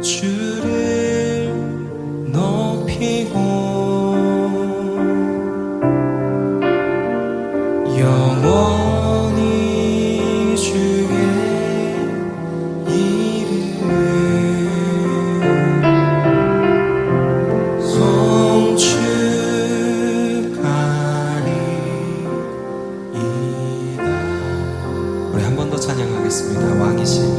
주를 높이고 영원히 주의 이름을 송축하리이다. 우리 한 번 더 찬양하겠습니다. 왕이신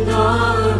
너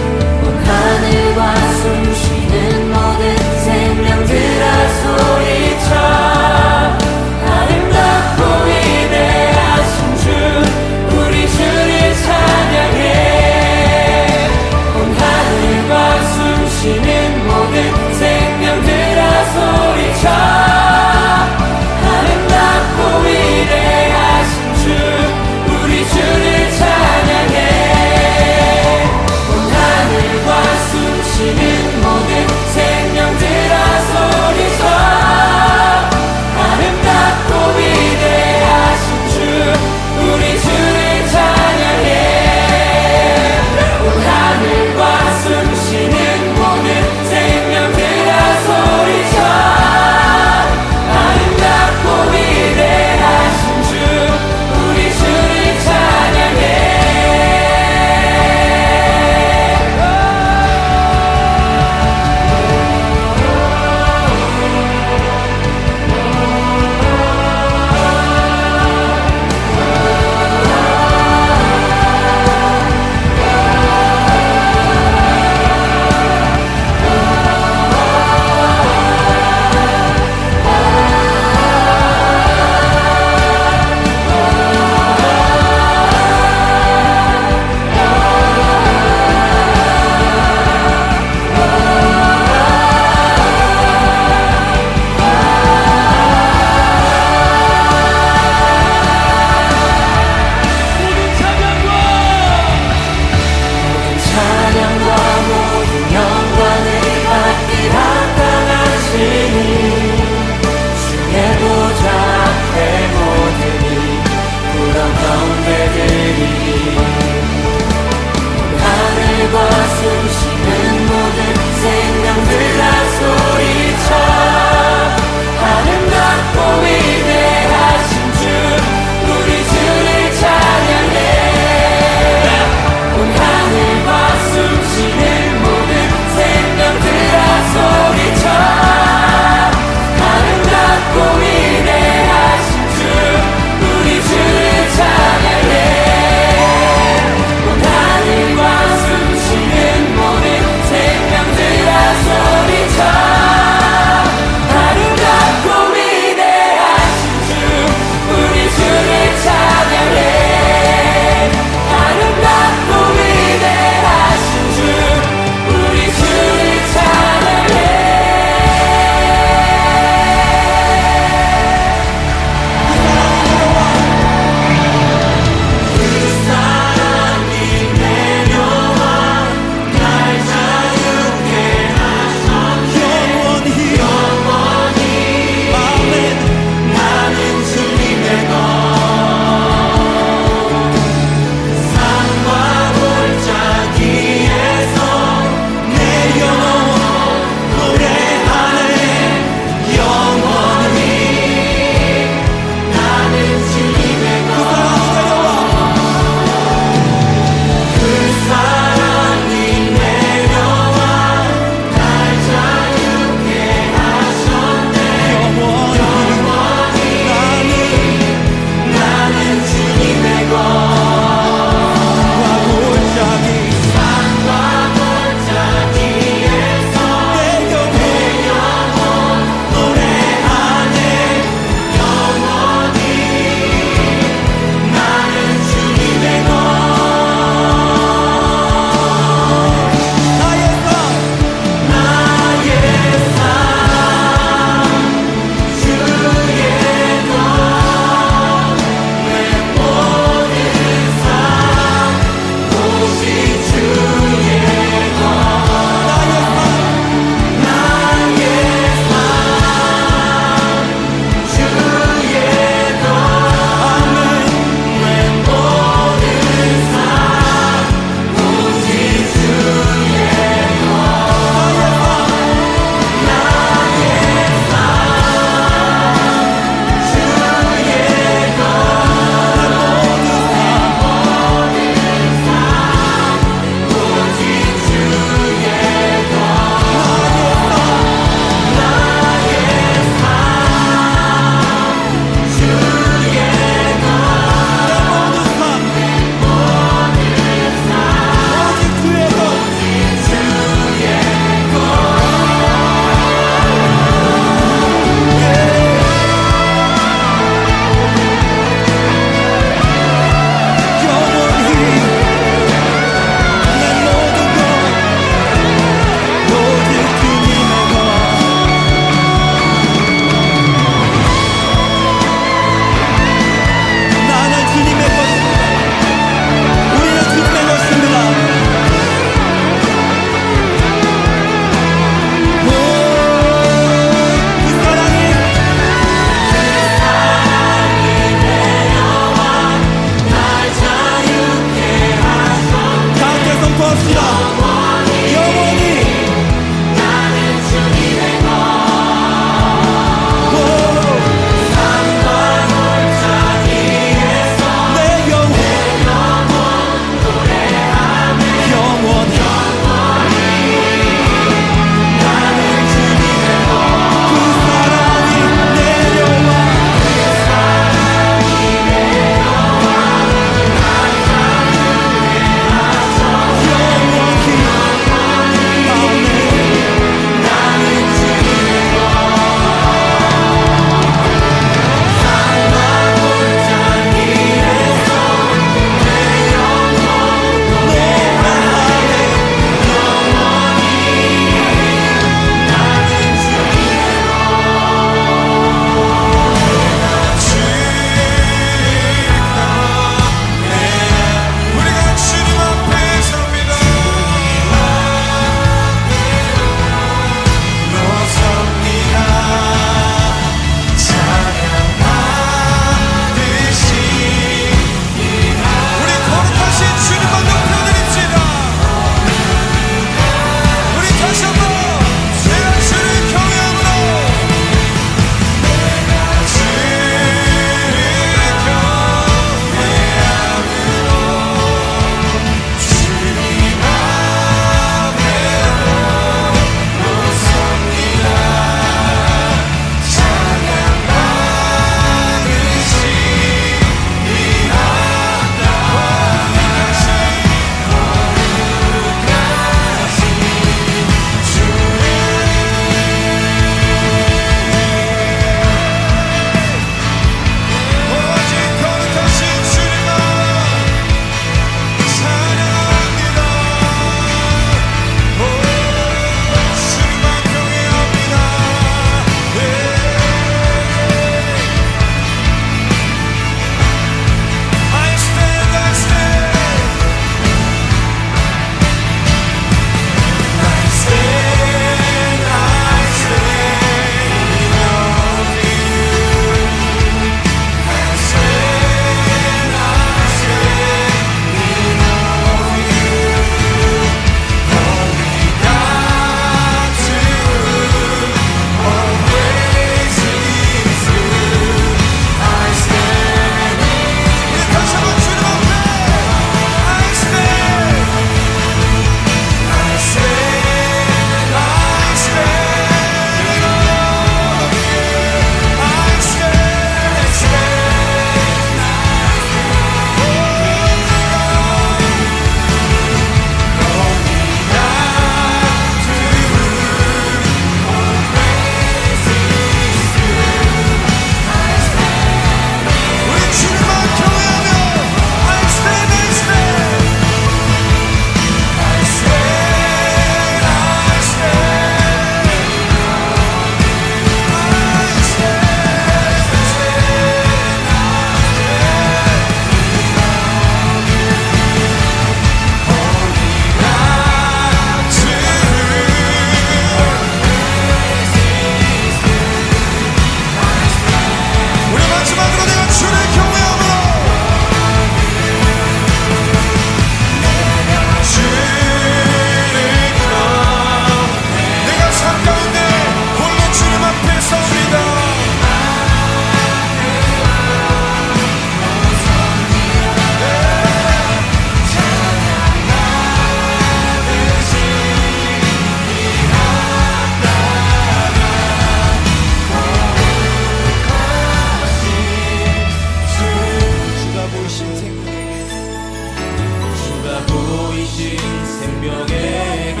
오신 생명의 길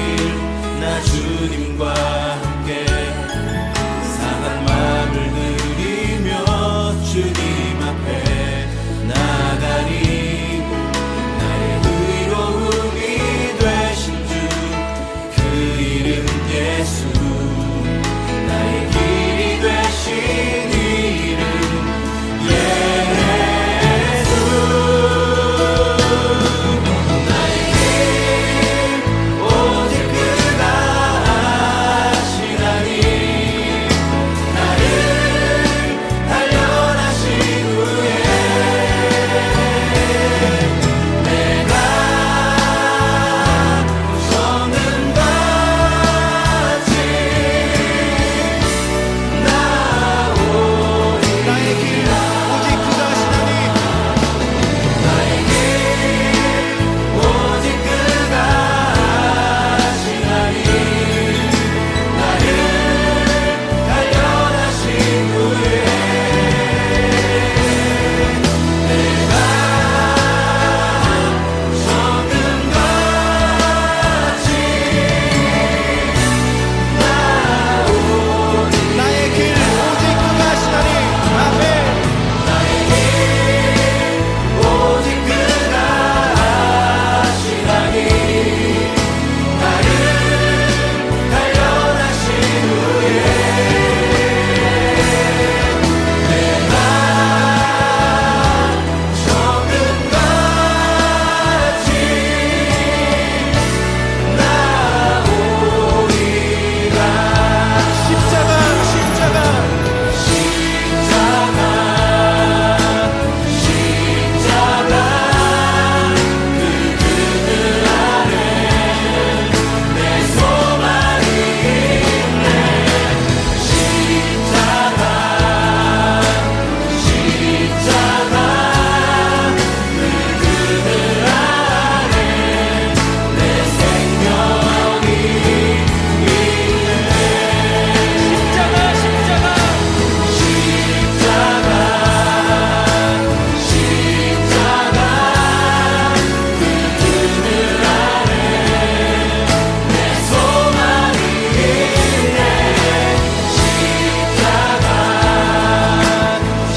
나 주님과 함께 상한 마음을 들이며 주님 앞에 나가니 나의 의로움이 되신 주 그 이름 예수 나의 길이 되신 이름 예수 나의 길 오직 그가 아시나니 나를 단련하신 후에 내가 걷는 같이 나오리 나의 길 오직 그가 아시나니 나의 길 오직 그가 아시나니 나를 단련하신 후에 내가 걷는 같이 나오리 나의 길 오직 그가 아시나니 아멘. 나의 길 오직 그가 아시나니 나를 단련하신 후에 내가 적은 같이 나오리라 십자가 십자가 그 그늘 아래 내 소망이 있네 십자가 그 그늘 아래 내 생명이 있네 십자가 그 그늘 아래 내 소망이 있네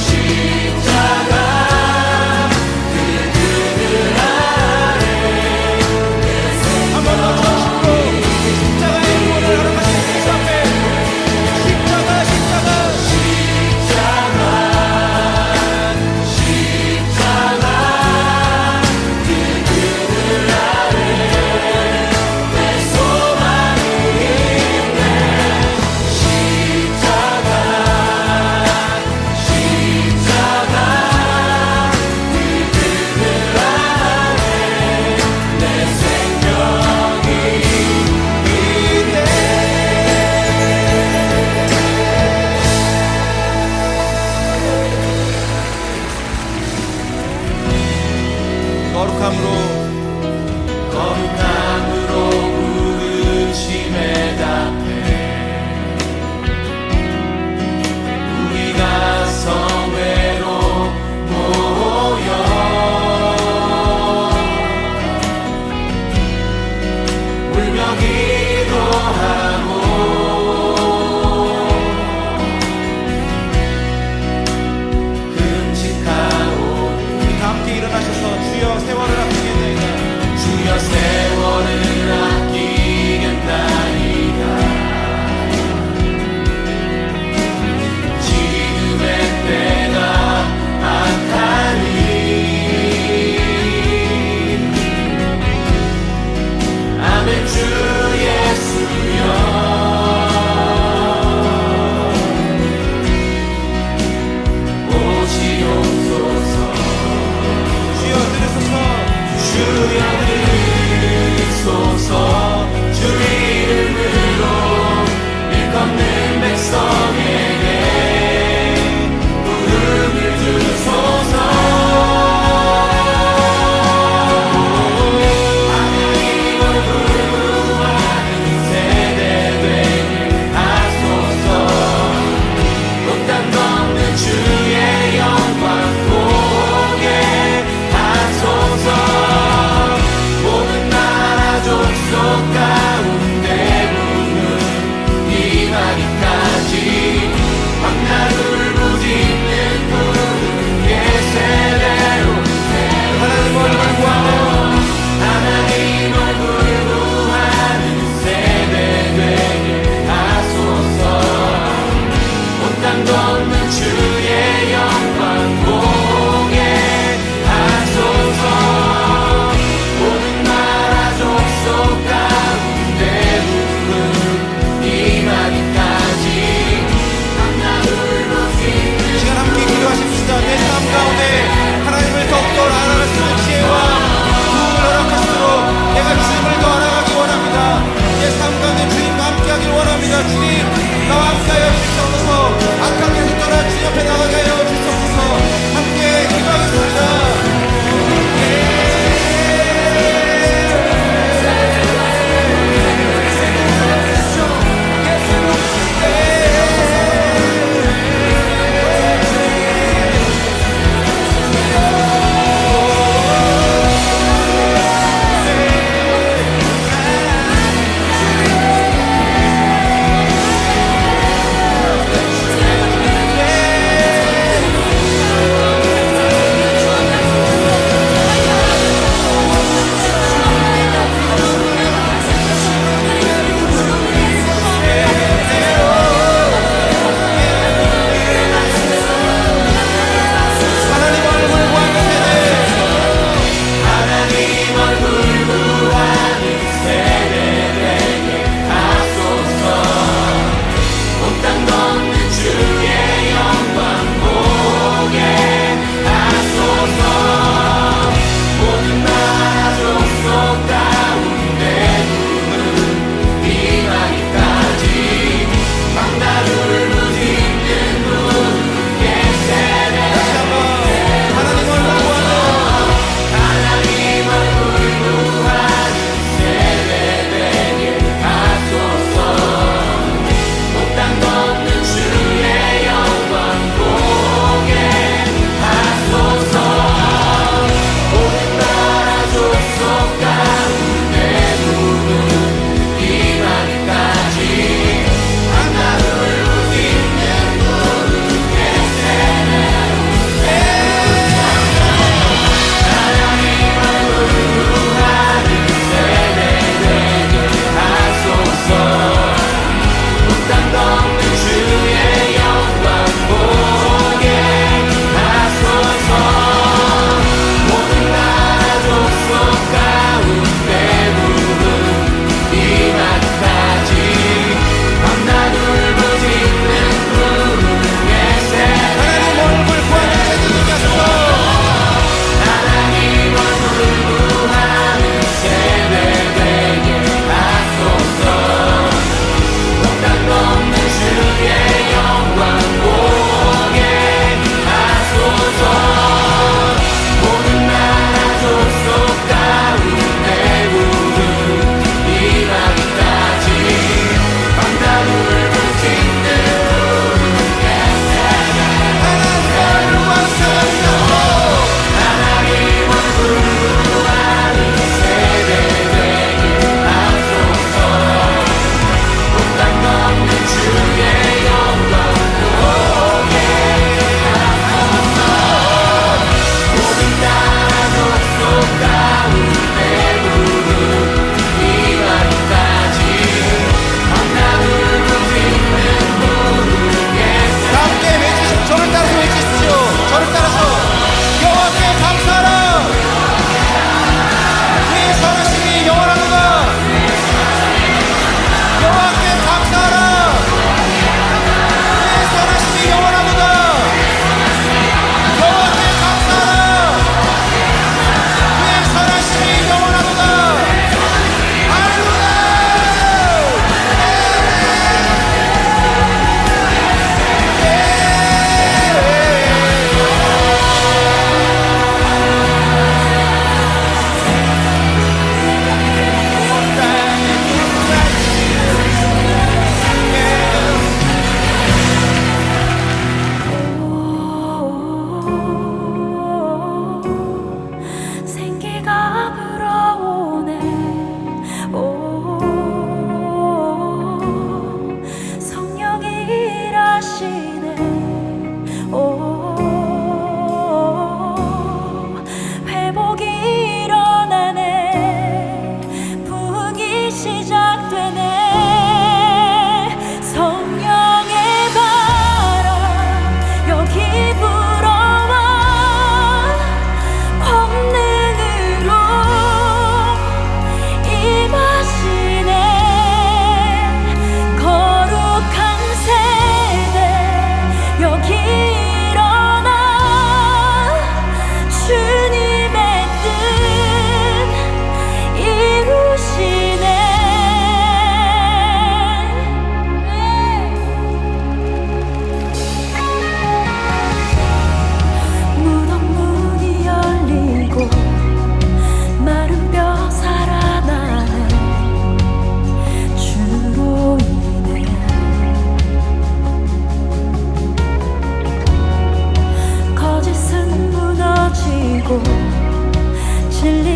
십자가 그 그늘 아래 한 번 더 전심으로 십자가의 구원을 허락하신 예수 앞에 십자가 그 그늘 아래 내 소망이 있네 십자가 그 그늘 아래 내 생명이 있네 거룩함으로 부르심에 답해 우리가 성회로 모여 울며 기도하고 금식하오 우리 다 함께 일어나셔서 주여 세월을 아끼겠나이다. 주여 세월을 아끼겠나이다 지금의 때가 악하니 아멘 주 예수여 오시옵소서 주여 들으소서 주여 들으소서 주 이름으로 일컫는 백성에게 부름을 주소서 하나님 얼굴 구하는 세대 되게 하소서 못단 넘는 주의 영광 보게 하소서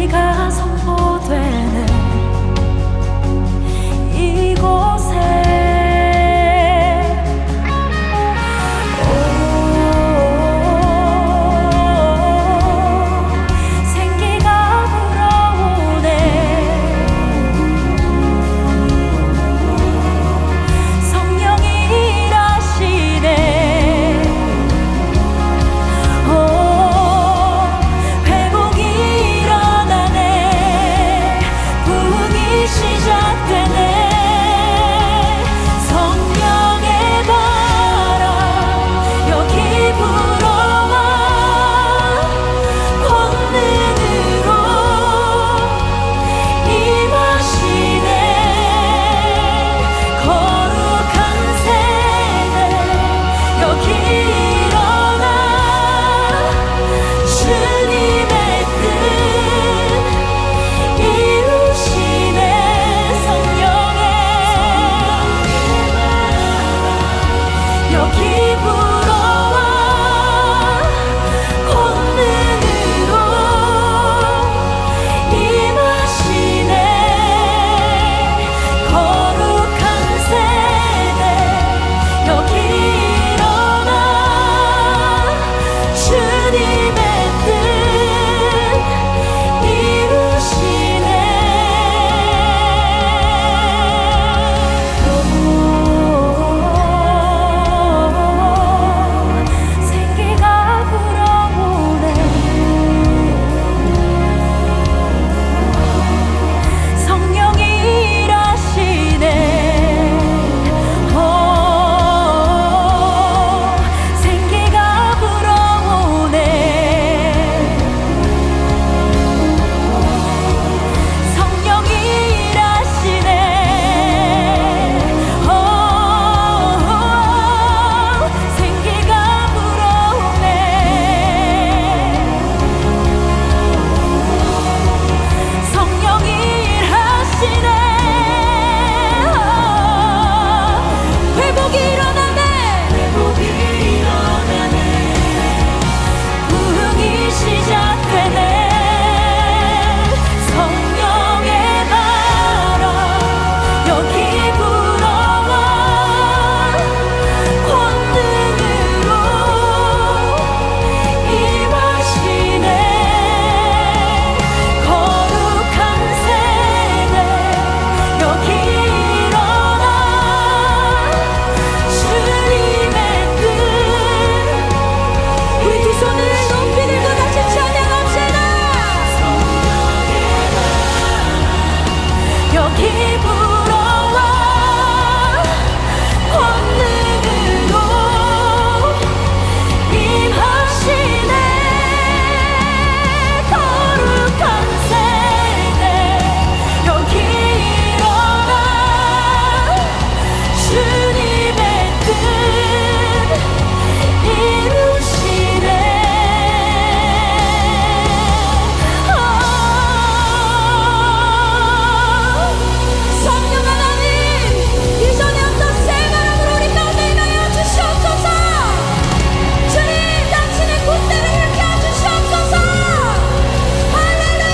진리가 선포되는 이곳에 생기가 불어오네. 성령이 일하시네. 회복이 일어나네. 부흥이 시작되네. 성령의 바람 여기 불어와 권능으로 임하시네. 거룩한 세대 여기 일어나 주님의 뜻 이루시네. 성령의 여기 불어와 권능으로 임하시네. 거룩한 세대 여기 일어나 주님의 뜻 이루시네. 생기가 불어오네. 성령이 일하시네. 생기가 불어오네. 성령이 일하시네. 생기가 불어오네. 성령이 일하시네. 회복이 일어나네. 부흥이 시작되네. 성령의 바람 여기 불어와 권능으로 임하시네. 거룩한 세대 여기 일어나 주님의 뜻. 우리 두 손을 높이 들고 다시 찬양합시다. 여기 불어와 권능으로 임하시네. 거룩한 세대 여기 일어나 주님의 뜻 이루시네. 성령 하나님, 이전에 없던 새 바람으로 우리 가운데 임하여 주시옵소서. 주님, 당신의 군대를 일으켜 주시옵소서. 할렐루야.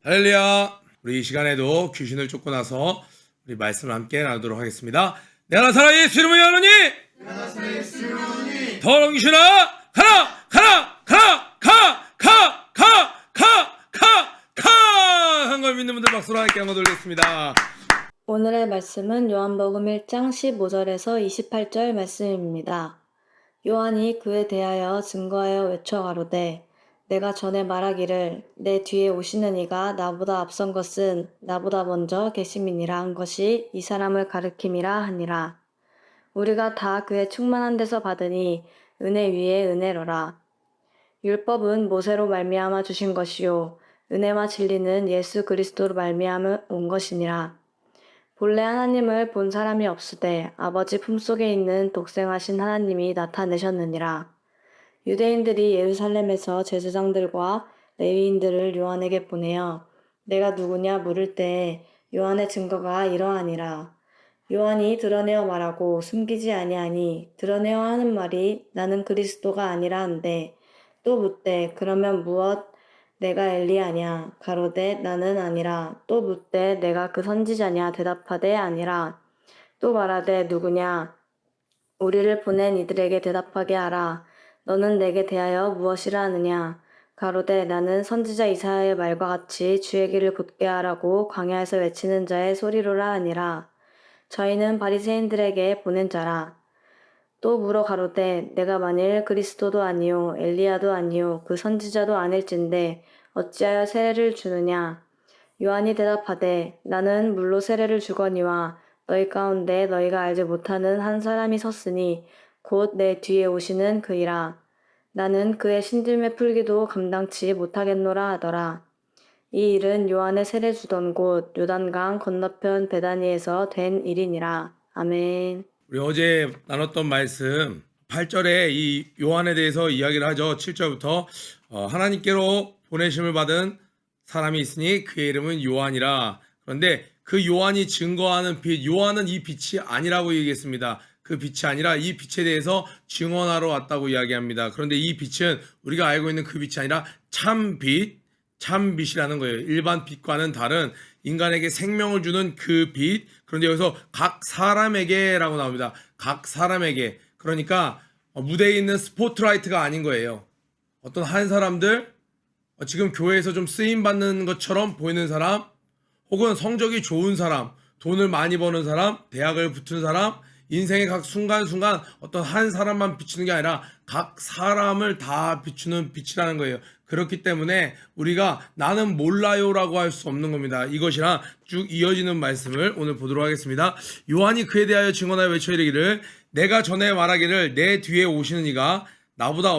할렐루야. 우리 이 시간에도 귀신을 쫓고 나서 우리 말씀을 함께 나누도록 하겠습니다. 내가 나사라 예수 이름으로 하노니 더러운 귀신아 가라 가라 가라 가 한 걸 믿는 분들 박수로 함께 한번 돌리겠습니다. 오늘의 말씀은 요한복음 1장 15절에서 28절 말씀입니다. 요한이 그에 대하여 증거하여 외쳐 가로되 내가 전에 말하기를 내 뒤에 오시는 이가 나보다 앞선 것은 나보다 먼저 계심이니라 한 것이 이 사람을 가르킴이라 하니라. 우리가 다 그의 충만한 데서 받으니 은혜 위에 은혜로라. 율법은 모세로 말미암아 주신 것이요 은혜와 진리는 예수 그리스도로 말미암아 온 것이니라. 본래 하나님을 본 사람이 없으되 아버지 품속에 있는 독생하신 하나님이 나타내셨느니라. 유대인들이 예루살렘에서 제사장들과 레위인들을 요한에게 보내어 내가 누구냐 물을 때에 요한의 증거가 이러하니라. 요한이 드러내어 말하고 숨기지 아니하니 드러내어 하는 말이 나는 그리스도가 아니라 한데 또 묻되 그러면 무엇 내가 엘리야냐 가로되 나는 아니라 또 묻되 내가 그 선지자냐 대답하되 아니라 또 말하되 누구냐 우리를 보낸 이들에게 대답하게 하라. 너는 내게 대하여 무엇이라 하느냐 가로되 나는 선지자 이사야의 말과 같이 주의 길을 곧게 하라고 광야에서 외치는 자의 소리로라 하니라. 저희는 바리새인들에게 보낸 자라. 또 물어 가로되 내가 만일 그리스도도 아니요 엘리야도 아니요 그 선지자도 아닐진데 어찌하여 세례를 주느냐. 요한이 대답하되 나는 물로 세례를 주거니와 너희 가운데 너희가 알지 못하는 한 사람이 섰으니 곧 내 뒤에 오시는 그이라. 나는 그의 신들매 풀기도 감당치 못하겠노라 하더라. 이 일은 요한의 세례 주던 곳 요단강 건너편 베다니에서 된 일이니라. 아멘. 우리 어제 나눴던 말씀 8절에 이 요한에 대해서 이야기를 하죠. 7절부터 하나님께로 보내심을 받은 사람이 있으니 그의 이름은 요한이라. 그런데 그 요한이 증거하는 빛, 요한은 이 빛이 아니라고 얘기했습니다. 그 빛이 아니라 이 빛에 대해서 증언하러 왔다고 이야기합니다. 그런데 이 빛은 우리가 알고 있는 그 빛이 아니라 참빛, 참빛이라는 거예요. 일반 빛과는 다른 인간에게 생명을 주는 그 빛. 그런데 여기서 각 사람에게라고 나옵니다. 각 사람에게. 그러니까 무대에 있는 스포트라이트가 아닌 거예요. 어떤 한 사람들, 지금 교회에서 좀 쓰임받는 것처럼 보이는 사람, 혹은 성적이 좋은 사람, 돈을 많이 버는 사람, 대학을 붙은 사람, 인생의 각 순간순간 어떤 한 사람만 비추는 게 아니라 각 사람을 다 비추는 빛이라는 거예요. 그렇기 때문에 우리가 나는 몰라요라고 할 수 없는 겁니다. 이것이랑 쭉 이어지는 말씀을 오늘 보도록 하겠습니다. 요한이 그에 대하여 증언하여 외쳐 이르기를 내가 전에 말하기를 내 뒤에 오시는 이가 나보다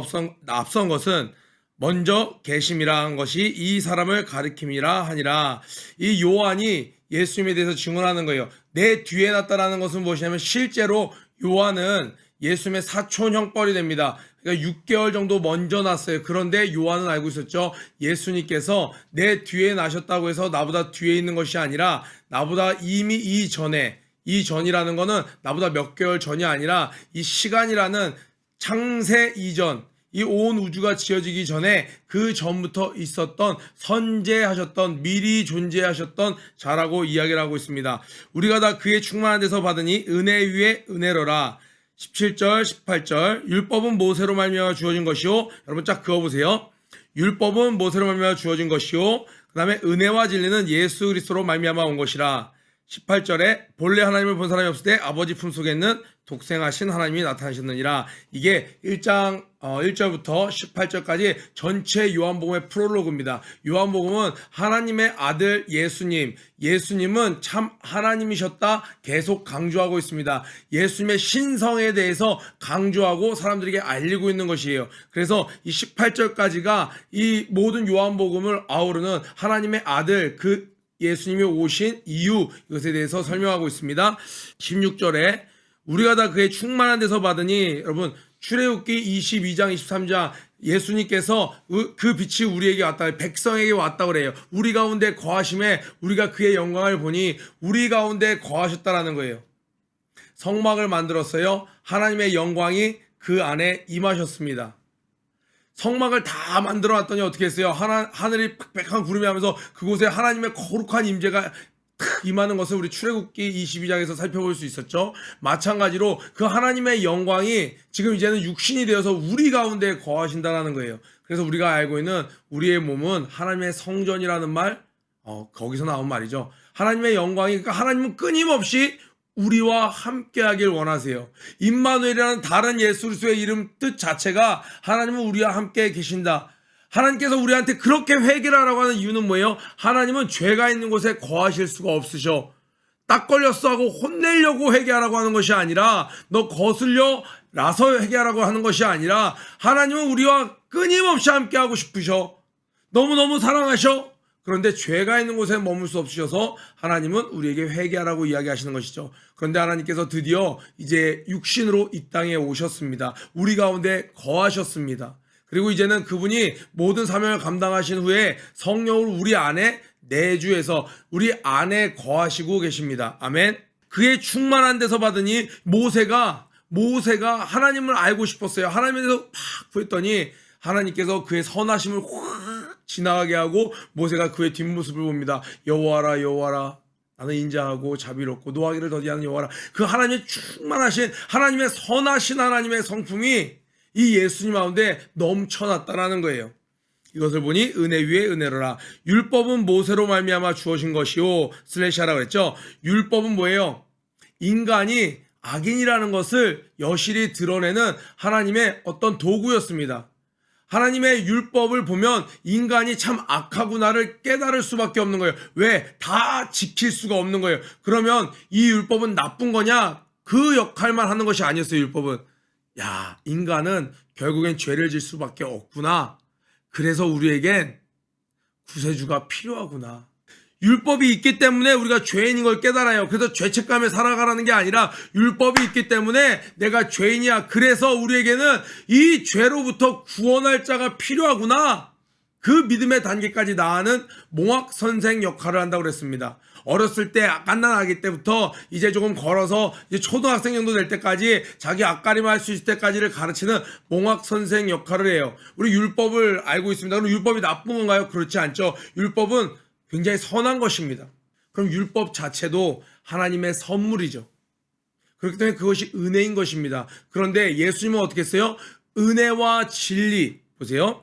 앞선 것은 먼저 계심이라 한 것이 이 사람을 가리킴이라 하니라. 이 요한이 예수님에 대해서 증언하는 거예요. 내 뒤에 났다라는 것은 무엇이냐면 실제로 요한은 예수님의 사촌 형벌이 됩니다. 그러니까 6개월 정도 먼저 났어요. 그런데 요한은 알고 있었죠. 예수님께서 내 뒤에 나셨다고 해서 나보다 뒤에 있는 것이 아니라 나보다 이미 이 전이라는 거는 나보다 몇 개월 전이 아니라 이 시간이라는 창세 이전, 이 온 우주가 지어지기 전에 그 전부터 있었던 선재하셨던 미리 존재하셨던 자라고 이야기를 하고 있습니다. 우리가 다 그의 충만한 데서 받으니 은혜 위에 은혜로라. 17절 18절 율법은 모세로 말미암아 주어진 것이요. 여러분 쫙 그어보세요. 율법은 모세로 말미암아 주어진 것이요. 그 다음에 은혜와 진리는 예수 그리스도로 말미암아 온 것이라. 18절에 본래 하나님을 본 사람이 없을 때 아버지 품속에 있는 독생하신 하나님이 나타나셨느니라. 이게 1절부터 18절까지 전체 요한복음의 프롤로그입니다. 요한복음은 하나님의 아들 예수님은 참 하나님이셨다 계속 강조하고 있습니다. 예수님의 신성에 대해서 강조하고 사람들에게 알리고 있는 것이에요. 그래서 이 18절까지가 이 모든 요한복음을 아우르는 하나님의 아들 예수님이 오신 이유, 이것에 대해서 설명하고 있습니다. 16절에 우리가 다 그의 충만한 데서 받으니, 여러분 출애굽기 22장 23장 예수님께서 그 빛이 우리에게 왔다, 백성에게 왔다 그래요. 우리 가운데 거하심에 우리가 그의 영광을 보니 우리 가운데 거하셨다라는 거예요. 성막을 만들었어요. 하나님의 영광이 그 안에 임하셨습니다. 성막을 다 만들어 놨더니 어떻게 했어요? 하늘이 빽빽한 구름이 하면서 그곳에 하나님의 거룩한 임재가 임하는 것을 우리 출애굽기 22장에서 살펴볼 수 있었죠. 마찬가지로 그 하나님의 영광이 지금 이제는 육신이 되어서 우리 가운데 거하신다라는 거예요. 그래서 우리가 알고 있는 우리의 몸은 하나님의 성전이라는 말, 거기서 나온 말이죠. 하나님의 영광이, 그러니까 하나님은 끊임없이 우리와 함께하길 원하세요. 임마누엘이라는 다른 예수 그리스도의 이름 뜻 자체가 하나님은 우리와 함께 계신다. 하나님께서 우리한테 그렇게 회개하라고 하는 이유는 뭐예요? 하나님은 죄가 있는 곳에 거하실 수가 없으셔. 딱 걸렸어 하고 혼내려고 회개하라고 하는 것이 아니라, 너 거슬려 라서 회개하라고 하는 것이 아니라, 하나님은 우리와 끊임없이 함께하고 싶으셔. 너무너무 사랑하셔. 그런데 죄가 있는 곳에 머물 수 없으셔서 하나님은 우리에게 회개하라고 이야기하시는 것이죠. 그런데 하나님께서 드디어 이제 육신으로 이 땅에 오셨습니다. 우리 가운데 거하셨습니다. 그리고 이제는 그분이 모든 사명을 감당하신 후에 성령을 우리 안에 내주해서 우리 안에 거하시고 계십니다. 아멘. 그의 충만한 데서 받으니 모세가 하나님을 알고 싶었어요. 하나님에 대해서 팍 구했더니 하나님께서 그의 선하심을 확 지나가게 하고 모세가 그의 뒷모습을 봅니다. 여호와라 여호와라, 나는 인자하고 자비롭고 노하기를 더디하는 여호와라. 그 하나님의 충만하신, 하나님의 선하신 하나님의 성품이 이 예수님 가운데 넘쳐났다라는 거예요. 이것을 보니 은혜 위에 은혜로라. 율법은 모세로 말미암아 주어진 것이요 슬래시하라고 그랬죠. 율법은 뭐예요? 인간이 악인이라는 것을 여실히 드러내는 하나님의 어떤 도구였습니다. 하나님의 율법을 보면 인간이 참 악하구나를 깨달을 수밖에 없는 거예요. 왜? 다 지킬 수가 없는 거예요. 그러면 이 율법은 나쁜 거냐? 그 역할만 하는 것이 아니었어요. 율법은, 야, 인간은 결국엔 죄를 질 수밖에 없구나. 그래서 우리에겐 구세주가 필요하구나. 율법이 있기 때문에 우리가 죄인인 걸 깨달아요. 그래서 죄책감에 살아가라는 게 아니라 율법이 있기 때문에 내가 죄인이야. 그래서 우리에게는 이 죄로부터 구원할 자가 필요하구나. 그 믿음의 단계까지 나아가는 몽학 선생 역할을 한다고 그랬습니다. 어렸을 때 갓난 아기 때부터 이제 조금 걸어서 이제 초등학생 정도 될 때까지 자기 앞가림을 할 수 있을 때까지를 가르치는 몽학 선생 역할을 해요. 우리 율법을 알고 있습니다. 그럼 율법이 나쁜 건가요? 그렇지 않죠. 율법은 굉장히 선한 것입니다. 그럼 율법 자체도 하나님의 선물이죠. 그렇기 때문에 그것이 은혜인 것입니다. 그런데 예수님은 어떻게 했어요? 은혜와 진리, 보세요.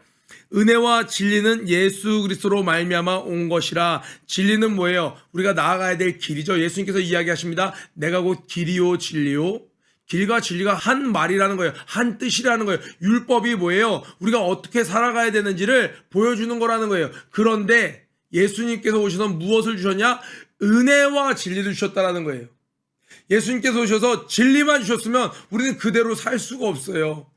은혜와 진리는 예수 그리스도로 말미암아 온 것이라. 진리는 뭐예요? 우리가 나아가야 될 길이죠. 예수님께서 이야기하십니다. 내가 곧 길이요 진리요. 길과 진리가 한 말이라는 거예요. 한 뜻이라는 거예요. 율법이 뭐예요? 우리가 어떻게 살아가야 되는지를 보여주는 거라는 거예요. 그런데 예수님께서 오셔서 무엇을 주셨냐? 은혜와 진리를 주셨다라는 거예요. 예수님께서 오셔서 진리만 주셨으면 우리는 그대로 살 수가 없어요.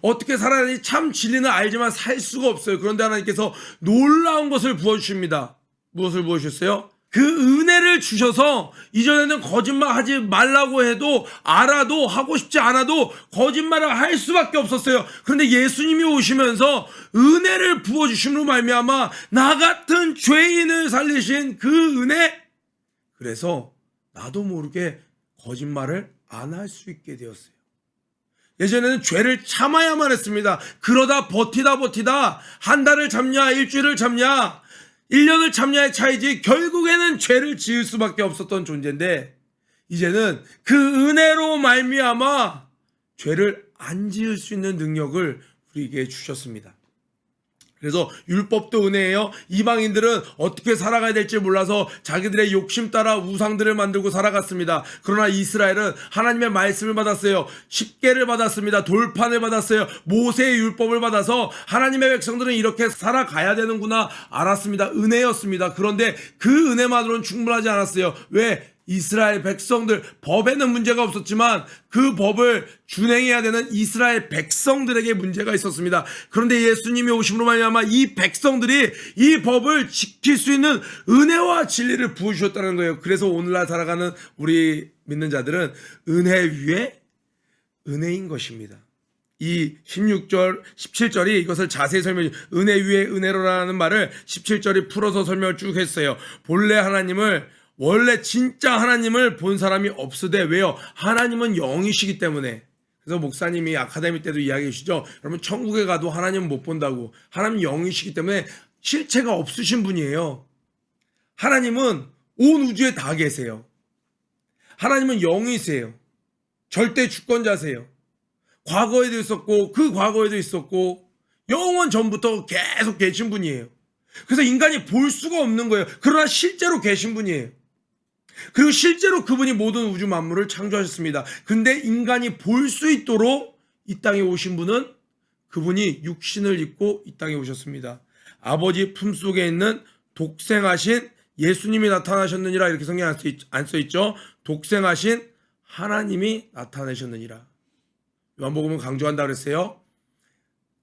어떻게 살아야 되는지 참 진리는 알지만 살 수가 없어요. 그런데 하나님께서 놀라운 것을 부어주십니다. 무엇을 부어주셨어요? 그 은혜를 주셔서 이전에는 거짓말하지 말라고 해도 알아도 하고 싶지 않아도 거짓말을 할 수밖에 없었어요. 그런데 예수님이 오시면서 은혜를 부어주심으로 말미암아 나 같은 죄인을 살리신 그 은혜, 그래서 나도 모르게 거짓말을 안 할 수 있게 되었어요. 예전에는 죄를 참아야만 했습니다. 그러다 버티다 한 달을 참냐 일주일을 참냐 1년을 참냐의 차이지 결국에는 죄를 지을 수밖에 없었던 존재인데, 이제는 그 은혜로 말미암아 죄를 안 지을 수 있는 능력을 우리에게 주셨습니다. 그래서 율법도 은혜예요. 이방인들은 어떻게 살아가야 될지 몰라서 자기들의 욕심 따라 우상들을 만들고 살아갔습니다. 그러나 이스라엘은 하나님의 말씀을 받았어요. 십계를 받았습니다. 돌판을 받았어요. 모세의 율법을 받아서 하나님의 백성들은 이렇게 살아가야 되는구나 알았습니다. 은혜였습니다. 그런데 그 은혜만으로는 충분하지 않았어요. 왜? 이스라엘 백성들, 법에는 문제가 없었지만 그 법을 준행해야 되는 이스라엘 백성들에게 문제가 있었습니다. 그런데 예수님이 오심으로 말미암아 이 백성들이 이 법을 지킬 수 있는 은혜와 진리를 부어주셨다는 거예요. 그래서 오늘날 살아가는 우리 믿는 자들은 은혜 위에 은혜인 것입니다. 이 16절, 17절이 이것을 자세히 설명해, 은혜 위에 은혜로라는 말을 17절이 풀어서 설명을 쭉 했어요. 본래 하나님을, 원래 진짜 하나님을 본 사람이 없으되, 왜요? 하나님은 영이시기 때문에. 그래서 목사님이 아카데미 때도 이야기해 주시죠. 여러분 천국에 가도 하나님은 못 본다고. 하나님은 영이시기 때문에 실체가 없으신 분이에요. 하나님은 온 우주에 다 계세요. 하나님은 영이세요. 절대 주권자세요. 과거에도 있었고 그 과거에도 있었고 영원 전부터 계속 계신 분이에요. 그래서 인간이 볼 수가 없는 거예요. 그러나 실제로 계신 분이에요. 그리고 실제로 그분이 모든 우주 만물을 창조하셨습니다. 근데 인간이 볼 수 있도록 이 땅에 오신 분은 그분이 육신을 입고 이 땅에 오셨습니다. 아버지 품속에 있는 독생하신 예수님이 나타나셨느니라 이렇게 성경에 안 써있죠. 독생하신 하나님이 나타나셨느니라. 요한복음은 강조한다 그랬어요.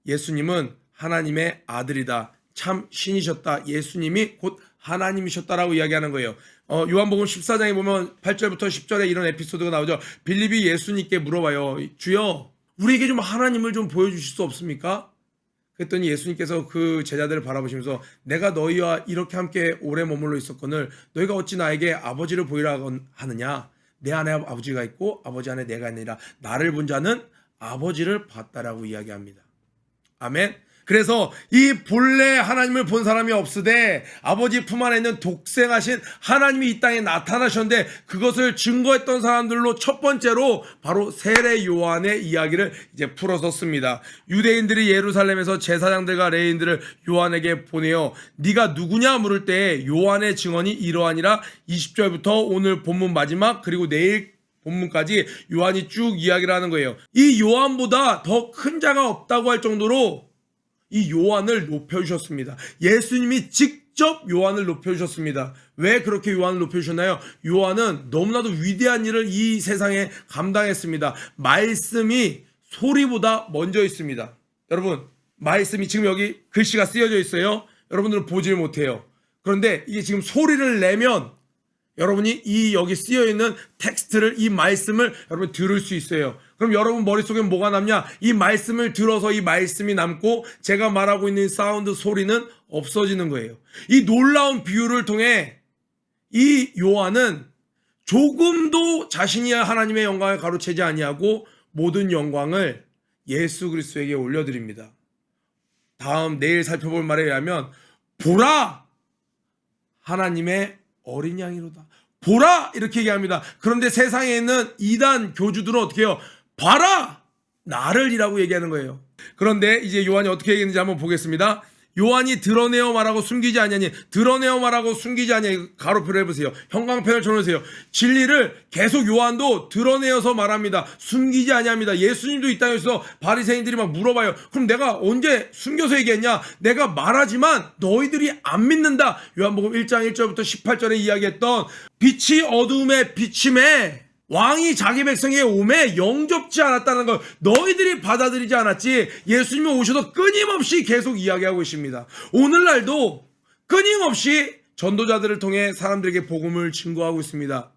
예수님은 하나님의 아들이다. 참 신이셨다. 예수님이 곧 하나님이셨다라고 이야기하는 거예요. 요한복음 14장에 보면 8절부터 10절에 이런 에피소드가 나오죠. 빌립이 예수님께 물어봐요. 주여, 우리에게 좀 하나님을 좀 보여주실 수 없습니까? 그랬더니 예수님께서 그 제자들을 바라보시면서 내가 너희와 이렇게 함께 오래 머물러 있었거늘 너희가 어찌 나에게 아버지를 보이라 하느냐? 내 안에 아버지가 있고 아버지 안에 내가 있느니라. 나를 본 자는 아버지를 봤다라고 이야기합니다. 아멘. 그래서 이 본래 하나님을 본 사람이 없으되 아버지 품 안에 있는 독생하신 하나님이 이 땅에 나타나셨는데 그것을 증거했던 사람들로 첫 번째로 바로 세례 요한의 이야기를 이제 풀어서 씁니다. 유대인들이 예루살렘에서 제사장들과 레위인들을 요한에게 보내어 네가 누구냐 물을 때 요한의 증언이 이러하니라. 20절부터 오늘 본문 마지막 그리고 내일 본문까지 요한이 쭉 이야기를 하는 거예요. 이 요한보다 더 큰 자가 없다고 할 정도로 이 요한을 높여주셨습니다. 예수님이 직접 요한을 높여주셨습니다. 왜 그렇게 요한을 높여주셨나요? 요한은 너무나도 위대한 일을 이 세상에 감당했습니다. 말씀이 소리보다 먼저 있습니다. 여러분, 말씀이 지금 여기 글씨가 쓰여져 있어요. 여러분들은 보질 못해요. 그런데 이게 지금 소리를 내면 여러분이 이 여기 쓰여있는 텍스트를, 이 말씀을 여러분 들을 수 있어요. 그럼 여러분 머릿속에 뭐가 남냐? 이 말씀을 들어서 이 말씀이 남고 제가 말하고 있는 사운드 소리는 없어지는 거예요. 이 놀라운 비유를 통해 이 요한은 조금도 자신이 하나님의 영광을 가로채지 아니하고 모든 영광을 예수 그리스도에게 올려드립니다. 다음 내일 살펴볼 말에 의하면 보라! 하나님의 어린 양이로다. 보라! 이렇게 얘기합니다. 그런데 세상에 있는 이단 교주들은 어떻게 해요? 봐라! 나를 이라고 얘기하는 거예요. 그런데 이제 요한이 어떻게 얘기했는지 한번 보겠습니다. 요한이 드러내어 말하고 숨기지 아니하니, 드러내어 말하고 숨기지 아니하니, 가로표를 해보세요. 형광펜을 쳐놓으세요. 진리를 계속 요한도 드러내어서 말합니다. 숨기지 아니합니다. 예수님도 이 땅에서 바리새인들이 막 물어봐요. 그럼 내가 언제 숨겨서 얘기했냐? 내가 말하지만 너희들이 안 믿는다. 요한복음 1장 1절부터 18절에 이야기했던 빛이 어두움에 비침에 왕이 자기 백성에게 오매 영접지 않았다는 걸 너희들이 받아들이지 않았지. 예수님이 오셔서 끊임없이 계속 이야기하고 있습니다. 오늘날도 끊임없이 전도자들을 통해 사람들에게 복음을 증거하고 있습니다.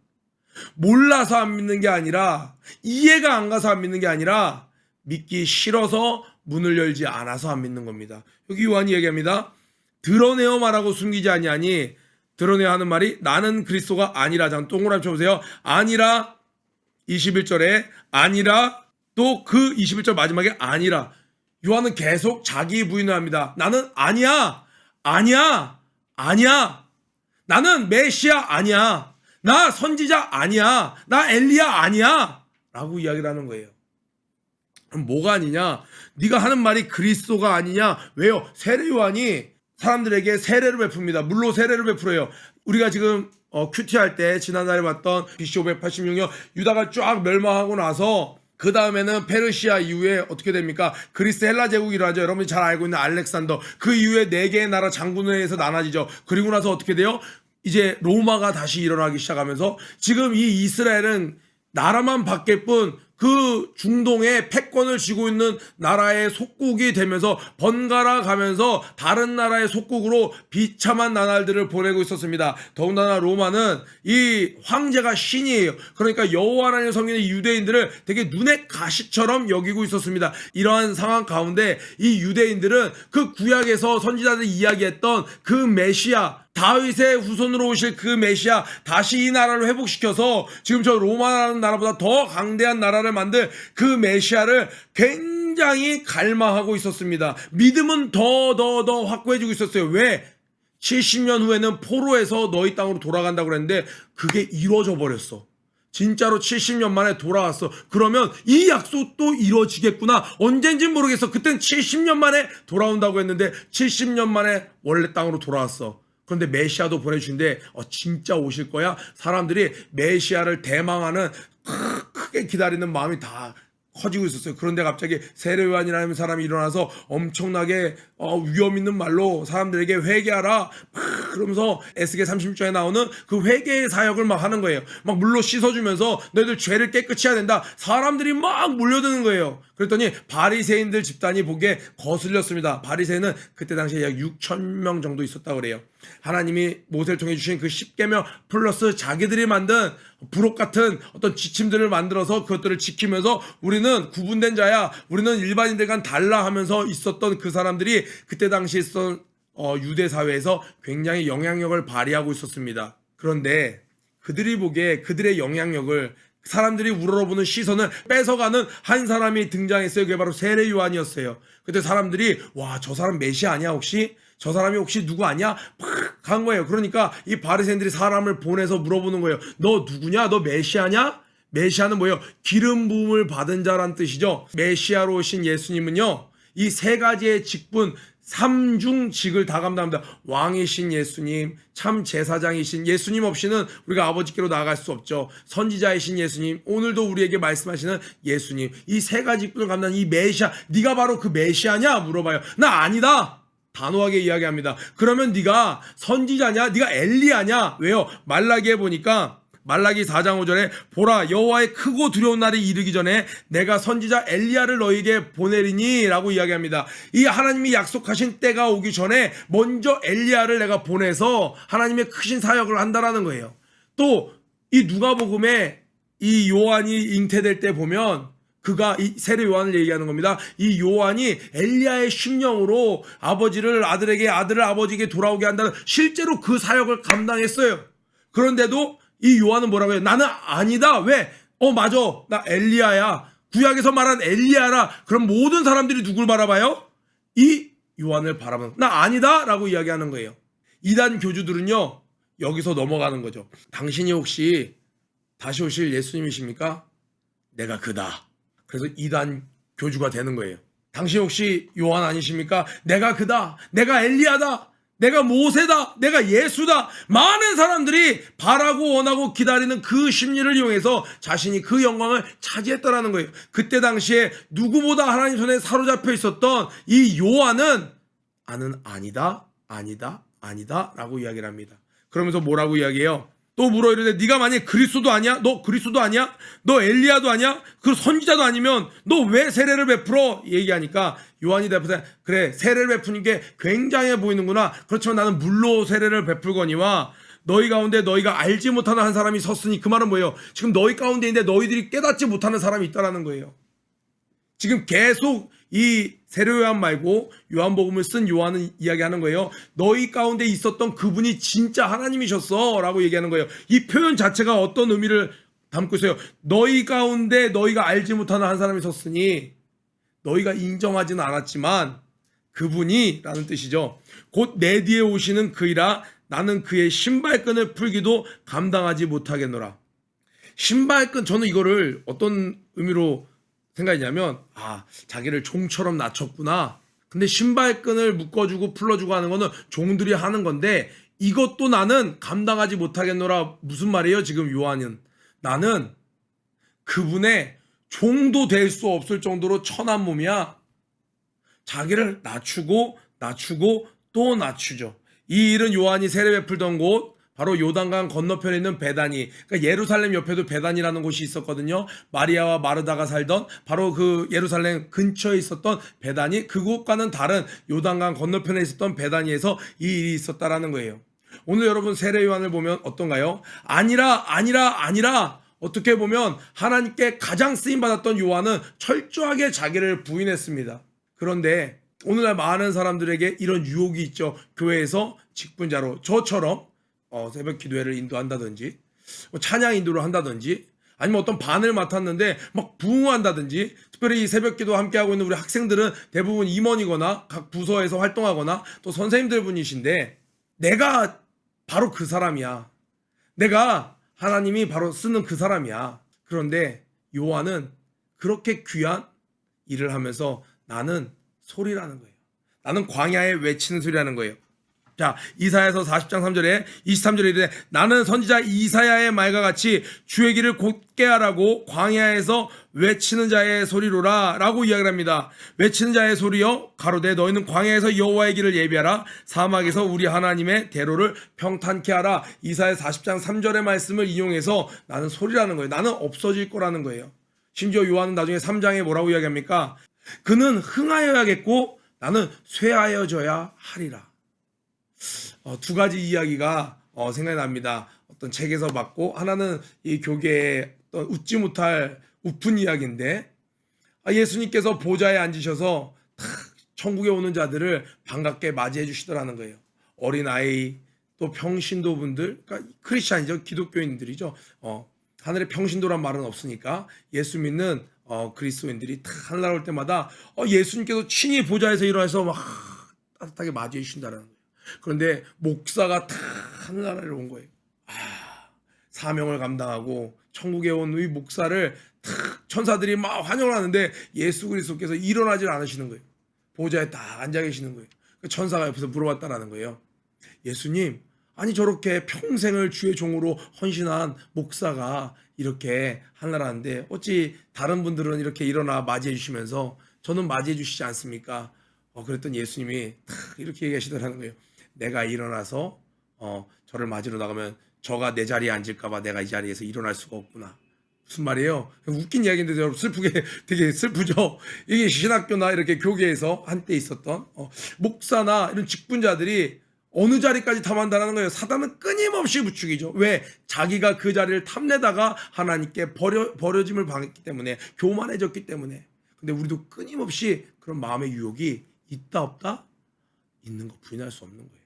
몰라서 안 믿는 게 아니라, 이해가 안 가서 안 믿는 게 아니라 믿기 싫어서 문을 열지 않아서 안 믿는 겁니다. 여기 요한이 얘기합니다. 드러내어 말하고 숨기지 아니하니, 드러내어 하는 말이 나는 그리스도가 아니라. 잠깐 동그라미 쳐보세요. 아니라 21절에 아니라, 또 그 21절 마지막에 아니라. 요한은 계속 자기 부인을 합니다. 나는 아니야. 아니야. 아니야. 나는 메시아 아니야. 나 선지자 아니야. 나 엘리야 아니야. 라고 이야기를 하는 거예요. 그럼 뭐가 아니냐? 네가 하는 말이 그리스도가 아니냐? 왜요? 세례 요한이 사람들에게 세례를 베풉니다. 물로 세례를 베풀어요. 우리가 지금 큐티 할 때 지난달에 봤던 BC 586년 유다가 쫙 멸망하고 나서 그 다음에는 페르시아 이후에 어떻게 됩니까? 그리스 헬라 제국이 일어나죠. 여러분이 잘 알고 있는 알렉산더. 그 이후에 4개의 나라 장군에 의해서 나눠지죠. 그리고 나서 어떻게 돼요? 이제 로마가 다시 일어나기 시작하면서 지금 이 이스라엘은 나라만 바뀔 뿐 그 중동의 패권을 쥐고 있는 나라의 속국이 되면서 번갈아 가면서 다른 나라의 속국으로 비참한 나날들을 보내고 있었습니다. 더군다나 로마는 이 황제가 신이에요. 그러니까 여호와 하나님을 섬기는 유대인들을 되게 눈의 가시처럼 여기고 있었습니다. 이러한 상황 가운데 이 유대인들은 그 구약에서 선지자들이 이야기했던 그 메시아, 다윗의 후손으로 오실 그 메시아, 다시 이 나라를 회복시켜서 지금 저 로마라는 나라보다 더 강대한 나라를 만들 그 메시아를 굉장히 갈망하고 있었습니다. 믿음은 더 확고해지고 있었어요. 왜? 70년 후에는 포로에서 너희 땅으로 돌아간다고 그랬는데 그게 이루어져 버렸어. 진짜로 70년 만에 돌아왔어. 그러면 이 약속도 이루어지겠구나. 언젠지 모르겠어. 그땐 70년 만에 돌아온다고 했는데 70년 만에 원래 땅으로 돌아왔어. 그런데 메시아도 보내주신데 진짜 오실 거야? 사람들이 메시아를 대망하는 크게 기다리는 마음이 다 커지고 있었어요. 그런데 갑자기 세례요한이라는 사람이 일어나서 엄청나게 위험 있는 말로 사람들에게 회개하라 막 그러면서 에스겔 36장에 나오는 그 회개의 사역을 막 하는 거예요. 막 물로 씻어주면서 너희들 죄를 깨끗이 해야 된다. 사람들이 막 몰려드는 거예요. 그랬더니 바리새인들 집단이 보기에 거슬렸습니다. 바리새인은 그때 당시에 약 6,000명 정도 있었다고 그래요. 하나님이 모세를 통해 주신 그 10계명 플러스 자기들이 만든 부록 같은 어떤 지침들을 만들어서 그것들을 지키면서 우리는 구분된 자야, 우리는 일반인들과는 달라 하면서 있었던 그 사람들이 그때 당시에 있었던 유대 사회에서 굉장히 영향력을 발휘하고 있었습니다. 그런데 그들이 보기에 그들의 영향력을 사람들이 우러러보는 시선을 뺏어가는 한 사람이 등장했어요. 그게 바로 세례 요한이었어요. 그때 사람들이 와, 저 사람 메시아 아니야 혹시? 저 사람이 혹시 누구 아니야? 팍 간 거예요. 그러니까 이 바리새인들이 사람을 보내서 물어보는 거예요. 너 누구냐? 너 메시아냐? 메시아는 뭐예요? 기름 부음을 받은 자란 뜻이죠. 메시아로 오신 예수님은요, 이 세 가지의 직분, 삼중직을 다 감당합니다. 왕이신 예수님, 참 제사장이신 예수님 없이는 우리가 아버지께로 나아갈 수 없죠. 선지자이신 예수님, 오늘도 우리에게 말씀하시는 예수님, 이 세 가지 직분을 감당하는 이 메시아, 네가 바로 그 메시아냐? 물어봐요. 나 아니다. 단호하게 이야기합니다. 그러면 네가 선지자냐? 네가 엘리야냐? 왜요? 말라기에 보니까 말라기 4장 5절에 보라 여호와의 크고 두려운 날이 이르기 전에 내가 선지자 엘리야를 너희에게 보내리니 라고 이야기합니다. 이 하나님이 약속하신 때가 오기 전에 먼저 엘리야를 내가 보내서 하나님의 크신 사역을 한다라는 거예요. 또 이 누가복음에 이 요한이 잉태될 때 보면 그가 이 세례 요한을 얘기하는 겁니다. 이 요한이 엘리야의 심령으로 아버지를 아들에게, 아들을 아버지에게 돌아오게 한다는 실제로 그 사역을 감당했어요. 그런데도 이 요한은 뭐라고 해요? 나는 아니다. 왜? 맞아. 나 엘리야야. 구약에서 말한 엘리야라. 그럼 모든 사람들이 누굴 바라봐요? 이 요한을 바라보는. 나 아니다. 라고 이야기하는 거예요. 이단 교주들은요, 여기서 넘어가는 거죠. 당신이 혹시 다시 오실 예수님이십니까? 내가 그다. 그래서 이단 교주가 되는 거예요. 당신 혹시 요한 아니십니까? 내가 그다. 내가 엘리야다. 내가 모세다. 내가 예수다. 많은 사람들이 바라고 원하고 기다리는 그 심리를 이용해서 자신이 그 영광을 차지했다라는 거예요. 그때 당시에 누구보다 하나님 손에 사로잡혀 있었던 이 요한은 나는 아니다. 아니다. 아니다. 라고 이야기를 합니다. 그러면서 뭐라고 이야기해요? 또 물어 이르되 네가 만약 그리스도도 아니야? 너 그리스도도 아니야? 너 엘리야도 아니야? 그 선지자도 아니면 너 왜 세례를 베풀어? 얘기하니까 요한이 대답해서 그래 세례를 베푸는 게 굉장해 보이는구나. 그렇지만 나는 물로 세례를 베풀거니와 너희 가운데 너희가 알지 못하는 한 사람이 섰으니 그 말은 뭐예요? 지금 너희 가운데 있는데 너희들이 깨닫지 못하는 사람이 있다라는 거예요. 지금 계속 이 세례 요한 말고 요한복음을 쓴 요한은 이야기하는 거예요. 너희 가운데 있었던 그분이 진짜 하나님이셨어 라고 얘기하는 거예요. 이 표현 자체가 어떤 의미를 담고 있어요? 너희 가운데 너희가 알지 못하는 한 사람이 섰으니 너희가 인정하지는 않았지만 그분이 라는 뜻이죠. 곧 내 뒤에 오시는 그이라 나는 그의 신발끈을 풀기도 감당하지 못하겠노라. 신발끈, 저는 이거를 어떤 의미로 생각이냐면 자기를 종처럼 낮췄구나. 근데 신발끈을 묶어주고 풀어주고 하는 거는 종들이 하는 건데 이것도 나는 감당하지 못하겠노라. 무슨 말이에요? 지금 요한은 나는 그분의 종도 될 수 없을 정도로 천한 몸이야. 자기를 낮추고 또 낮추죠. 이 일은 요한이 세례 베풀던 곳 바로 요단강 건너편에 있는 베다니, 그러니까 예루살렘 옆에도 베다니라는 곳이 있었거든요. 마리아와 마르다가 살던 바로 그 예루살렘 근처에 있었던 베다니, 그곳과는 다른 요단강 건너편에 있었던 베다니에서 이 일이 있었다라는 거예요. 오늘 여러분 세례 요한을 보면 어떤가요? 아니라 어떻게 보면 하나님께 가장 쓰임받았던 요한은 철저하게 자기를 부인했습니다. 그런데 오늘날 많은 사람들에게 이런 유혹이 있죠. 교회에서 직분자로 저처럼 새벽 기도회를 인도한다든지 찬양 인도를 한다든지 아니면 어떤 반을 맡았는데 막 부흥한다든지, 특별히 이 새벽 기도 함께하고 있는 우리 학생들은 대부분 임원이거나 각 부서에서 활동하거나 또 선생님들 분이신데 내가 바로 그 사람이야. 내가 하나님이 바로 쓰는 그 사람이야. 그런데 요한은 그렇게 귀한 일을 하면서 나는 소리라는 거예요. 나는 광야에 외치는 소리라는 거예요. 자, 이사야서 40장 3절에 23절에 이르되 나는 선지자 이사야의 말과 같이 주의 길을 곧게 하라고 광야에서 외치는 자의 소리로라 라고 이야기를 합니다. 외치는 자의 소리여 가로되 너희는 광야에서 여호와의 길을 예비하라 사막에서 우리 하나님의 대로를 평탄케 하라. 이사야 40장 3절의 말씀을 인용해서 나는 소리라는 거예요. 나는 없어질 거라는 거예요. 심지어 요한은 나중에 3장에 뭐라고 이야기합니까? 그는 흥하여야겠고 나는 쇠하여져야 하리라. 두 가지 이야기가 생각이 납니다. 어떤 책에서 봤고 하나는 이 교계의 웃지 못할 우픈 이야기인데 예수님께서 보좌에 앉으셔서 천국에 오는 자들을 반갑게 맞이해 주시더라는 거예요. 어린아이 또 평신도 분들, 그러니까 크리스찬이죠. 기독교인들이죠. 하늘에 평신도란 말은 없으니까 예수 믿는 그리스도인들이 다 하늘나라 올 때마다 예수님께서 친히 보좌에서 일어나서 막 따뜻하게 맞이해 주신다는 거예요. 그런데 목사가 다 하늘나라로 온 거예요. 사명을 감당하고 천국에 온 이 목사를 탁 천사들이 막 환영을 하는데 예수 그리스도께서 일어나질 않으시는 거예요. 보좌에 딱 앉아 계시는 거예요. 천사가 옆에서 물어봤다라는 거예요. 예수님, 아니 저렇게 평생을 주의 종으로 헌신한 목사가 이렇게 하늘나라인데 어찌 다른 분들은 이렇게 일어나 맞이해 주시면서 저는 맞이해 주시지 않습니까? 그랬더니 예수님이 탁 이렇게 얘기하시더라는 거예요. 내가 일어나서 저를 맞으러 나가면 저가 내 자리에 앉을까 봐 내가 이 자리에서 일어날 수가 없구나. 무슨 말이에요? 웃긴 이야기인데 여러분 슬프게 되게 슬프죠. 이게 신학교나 이렇게 교계에서 한때 있었던 목사나 이런 직분자들이 어느 자리까지 탐한다는 거예요. 사단은 끊임없이 부추기죠. 왜? 자기가 그 자리를 탐내다가 하나님께 버려짐을 당했기 때문에, 교만해졌기 때문에. 근데 우리도 끊임없이 그런 마음의 유혹이 있다 없다? 있는 거 부인할 수 없는 거예요.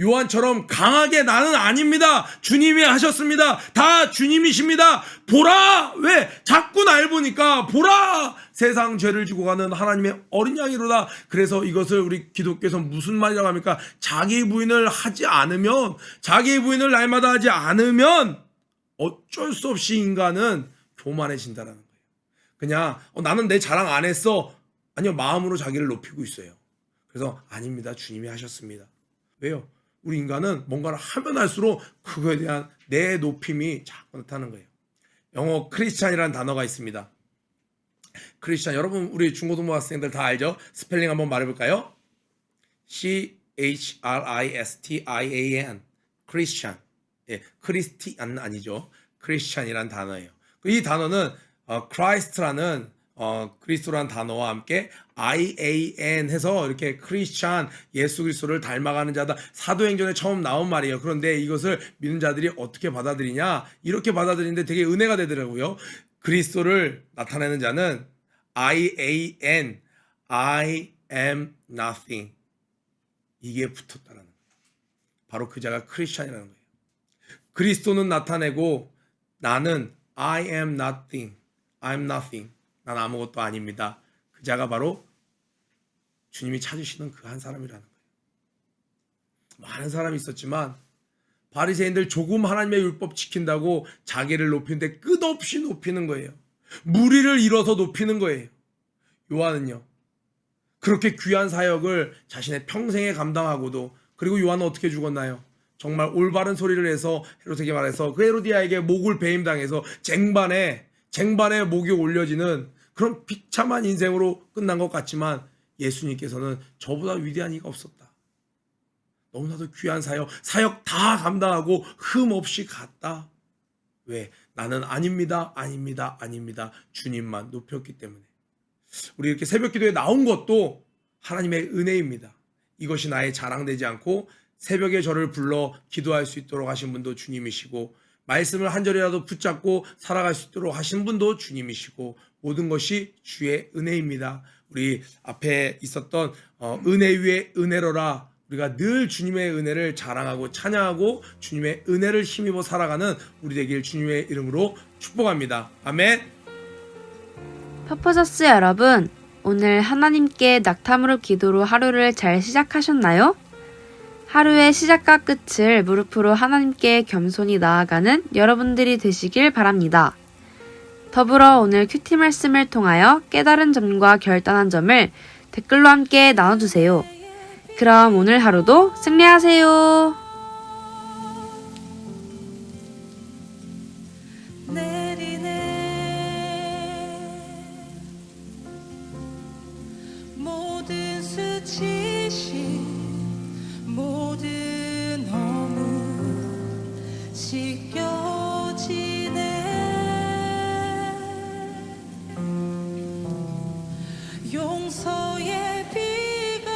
요한처럼 강하게 나는 아닙니다. 주님이 하셨습니다. 다 주님이십니다. 보라! 왜? 자꾸 날 보니까 보라! 세상 죄를 지고 가는 하나님의 어린 양이로다. 그래서 이것을 우리 기독교에서 무슨 말이라고 합니까? 자기 부인을 하지 않으면, 자기 부인을 날마다 하지 않으면 어쩔 수 없이 인간은 교만해진다는 거예요. 그냥 나는 내 자랑 안 했어. 아니요, 마음으로 자기를 높이고 있어요. 그래서 아닙니다. 주님이 하셨습니다. 왜요? 우리 인간은 뭔가를 하면 할수록 그거에 대한 내 높임이 자꾸 나타나는 거예요. 영어 크리스찬이라는 단어가 있습니다. 크리스찬, 여러분 우리 중고등부 학생들 다 알죠? 스펠링 한번 말해볼까요? CHRISTIAN 크리스찬. 예, 크리스티안 아니죠. 크리스찬이라는 단어예요. 이 단어는 크라이스트라는 그리스도라는 단어와 함께 IAN 해서 이렇게 크리스찬, 예수 그리스도를 닮아가는 자다. 사도행전에 처음 나온 말이에요. 그런데 이것을 믿는 자들이 어떻게 받아들이냐? 이렇게 받아들이는데 되게 은혜가 되더라고요. 그리스도를 나타내는 자는 IAN, I am nothing. 이게 붙었다는 거예요. 바로 그 자가 크리스찬이라는 거예요. 그리스도는 나타내고 나는 I am nothing. I'm nothing. 난 아무것도 아닙니다. 그 자가 바로 주님이 찾으시는 그 한 사람이라는 거예요. 많은 사람이 있었지만 바리새인들 조금 하나님의 율법 지킨다고 자기를 높이는데 끝없이 높이는 거예요. 무리를 이뤄서 높이는 거예요. 요한은요, 그렇게 귀한 사역을 자신의 평생에 감당하고도, 그리고 요한은 어떻게 죽었나요? 정말 올바른 소리를 해서 헤롯에게 말해서 그 헤로디아에게 목을 배임당해서 쟁반에 목이 올려지는 그런 비참한 인생으로 끝난 것 같지만 예수님께서는 저보다 위대한 이가 없었다. 너무나도 귀한 사역 다 감당하고 흠 없이 갔다. 왜? 나는 아닙니다. 주님만 높였기 때문에. 우리 이렇게 새벽 기도에 나온 것도 하나님의 은혜입니다. 이것이 나의 자랑되지 않고 새벽에 저를 불러 기도할 수 있도록 하신 분도 주님이시고, 말씀을 한 절이라도 붙잡고 살아갈 수 있도록 하신 분도 주님이시고, 모든 것이 주의 은혜입니다. 우리 앞에 있었던 은혜 위에 은혜로라, 우리가 늘 주님의 은혜를 자랑하고 찬양하고 주님의 은혜를 힘입어 살아가는 우리 되길 주님의 이름으로 축복합니다. 아멘. 퍼포저스 여러분, 오늘 하나님께 낙탐으로 기도로 하루를 잘 시작하셨나요? 하루의 시작과 끝을 무릎으로 하나님께 겸손히 나아가는 여러분들이 되시길 바랍니다. 더불어 오늘 큐티 말씀을 통하여 깨달은 점과 결단한 점을 댓글로 함께 나눠주세요. 그럼 오늘 하루도 승리하세요. 모든 수치심 모든 허물 씻겨지네 용서의 비가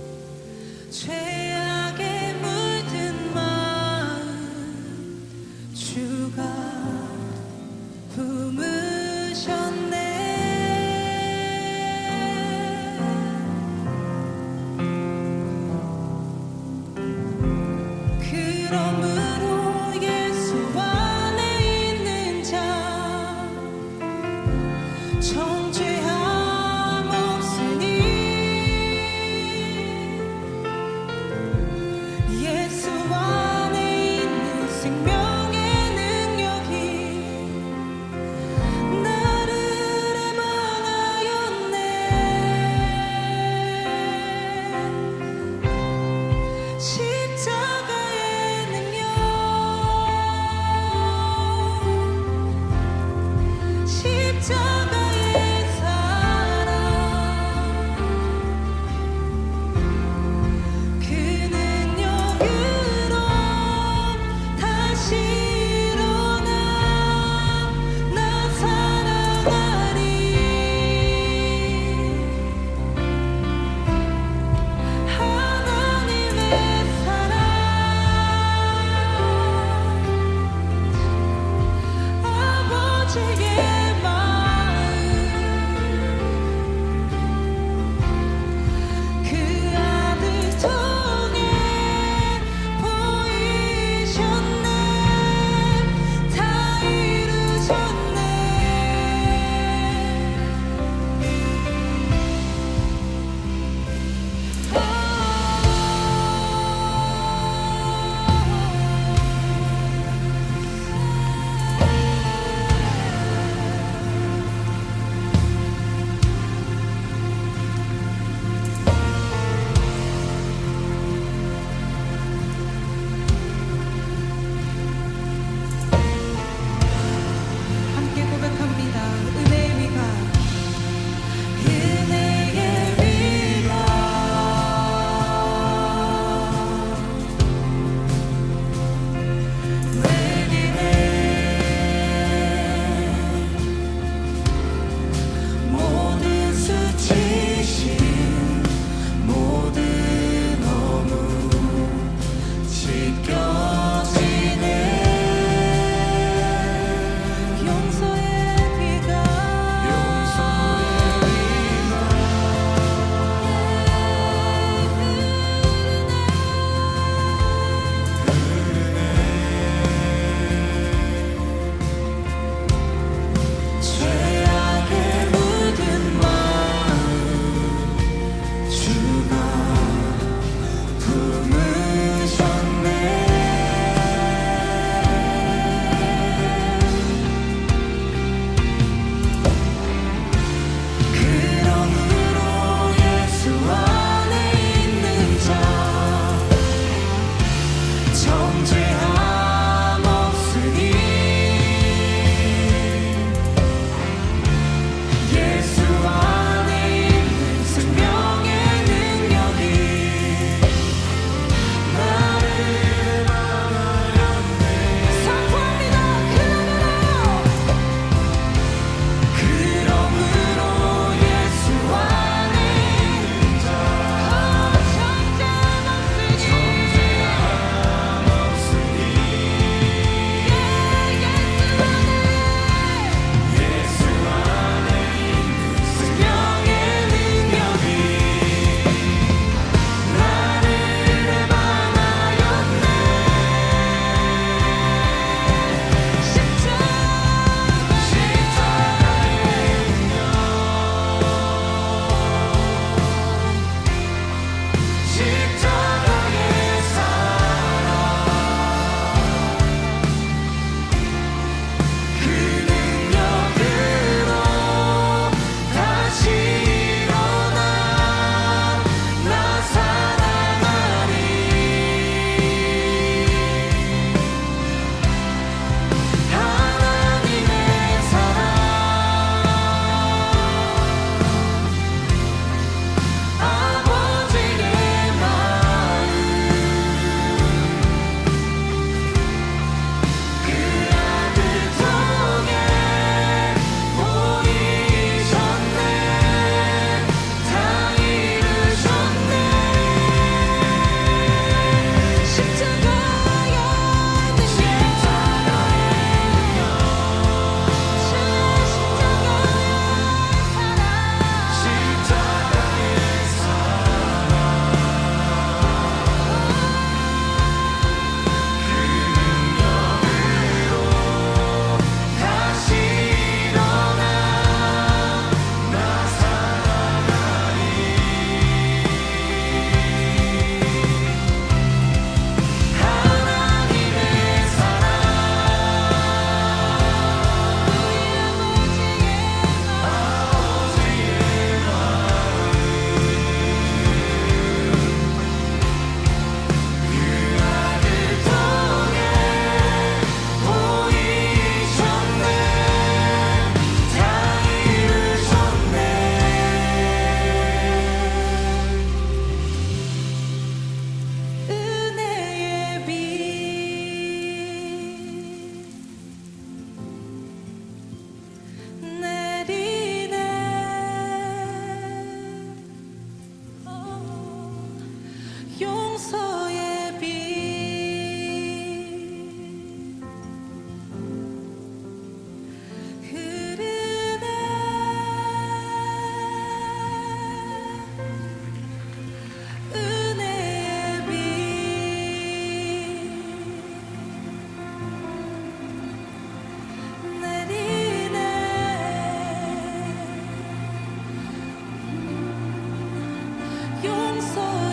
흐르네 죄악에 물든 마음 주가 품으셨네 그러므로 예수 안에 있는 자 정죄함 없으니 예수 안에 있는 생명의 능력이 나를 해방하였네 십자가의 능력 용서해